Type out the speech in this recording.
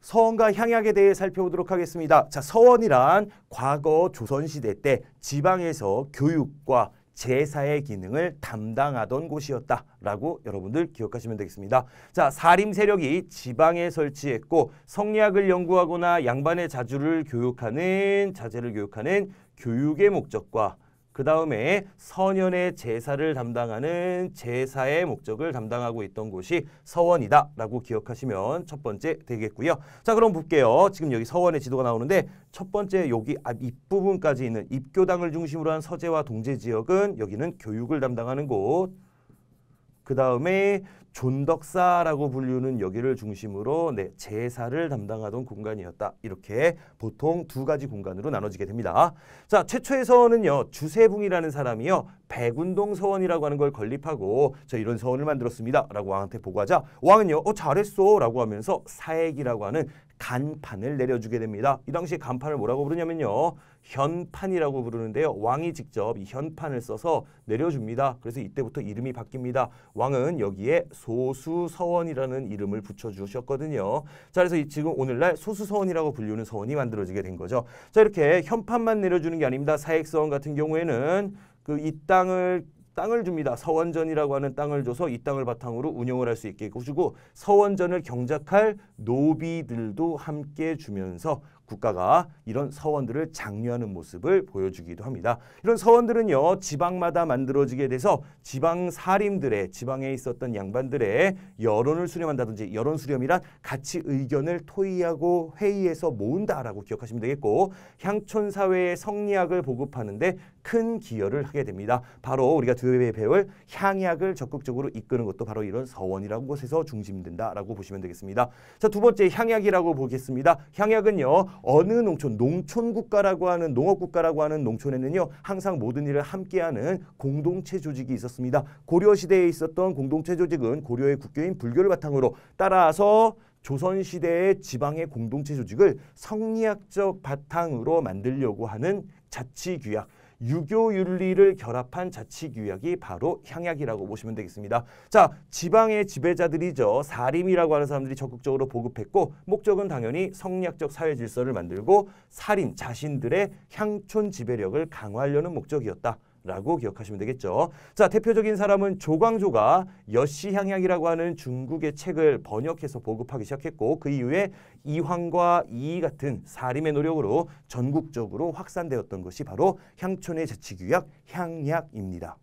서원과 향약에 대해 살펴보도록 하겠습니다. 자, 서원이란 과거 조선시대 때 지방에서 교육과 제사의 기능을 담당하던 곳이었다라고 여러분들 기억하시면 되겠습니다. 자, 사림 세력이 지방에 설치했고 성리학을 연구하거나 양반의 자제를 교육하는 교육의 목적과 그 다음에 선현의 제사를 담당하는 제사의 목적을 담당하고 있던 곳이 서원이다 라고 기억하시면 첫 번째 되겠고요. 자, 그럼 볼게요. 지금 여기 서원의 지도가 나오는데 첫 번째 여기 앞부분까지 있는 입교당을 중심으로 한 서재와 동제 지역은 여기는 교육을 담당하는 곳, 그 다음에 존덕사라고 불리는 여기를 중심으로 제사를 담당하던 공간이었다. 이렇게 보통 두 가지 공간으로 나눠지게 됩니다. 자, 최초의 서원은요. 주세붕이라는 사람이요. 백운동 서원이라고 하는 걸 건립하고 저 이런 서원을 만들었습니다. 라고 왕한테 보고하자 왕은요. 잘했어 라고 하면서 사액이라고 하는 간판을 내려주게 됩니다. 이 당시에 간판을 뭐라고 부르냐면요. 현판이라고 부르는데요. 왕이 직접 이 현판을 써서 내려줍니다. 그래서 이때부터 이름이 바뀝니다. 왕은 여기에 소수서원이라는 이름을 붙여주셨거든요. 자, 그래서 지금 오늘날 소수서원이라고 불리는 서원이 만들어지게 된 거죠. 자, 이렇게 현판만 내려주는 게 아닙니다. 사액서원 같은 경우에는 이 땅을 줍니다. 서원전이라고 하는 땅을 줘서 이 땅을 바탕으로 운영을 할 수 있게 해주고 서원전을 경작할 노비들도 함께 주면서 국가가 이런 서원들을 장려하는 모습을 보여주기도 합니다. 이런 서원들은요. 지방마다 만들어지게 돼서 지방 사림들의 지방에 있었던 양반들의 여론을 수렴한다든지 여론 수렴이란 같이 의견을 토의하고 회의해서 모은다라고 기억하시면 되겠고 향촌 사회의 성리학을 보급하는데 큰 기여를 하게 됩니다. 바로 우리가 뒤에 배울 향약을 적극적으로 이끄는 것도 바로 이런 서원이라는 곳에서 중심된다라고 보시면 되겠습니다. 자, 두 번째 향약이라고 보겠습니다. 향약은요. 어느 농촌국가라고 하는 농업국가라고 하는 농촌에는요. 항상 모든 일을 함께하는 공동체 조직이 있었습니다. 고려시대에 있었던 공동체 조직은 고려의 국교인 불교를 바탕으로 따라서 조선시대의 지방의 공동체 조직을 성리학적 바탕으로 만들려고 하는 자치규약, 유교윤리를 결합한 자치규약이 바로 향약이라고 보시면 되겠습니다. 자, 지방의 지배자들이죠. 사림이라고 하는 사람들이 적극적으로 보급했고 목적은 당연히 성리학적 사회 질서를 만들고 사림 자신들의 향촌 지배력을 강화하려는 목적이었다. 라고 기억하시면 되겠죠. 자, 대표적인 사람은 조광조가 여시향약이라고 하는 중국의 책을 번역해서 보급하기 시작했고 그 이후에 이황과 이이 같은 사림의 노력으로 전국적으로 확산되었던 것이 바로 향촌의 자치규약 향약입니다.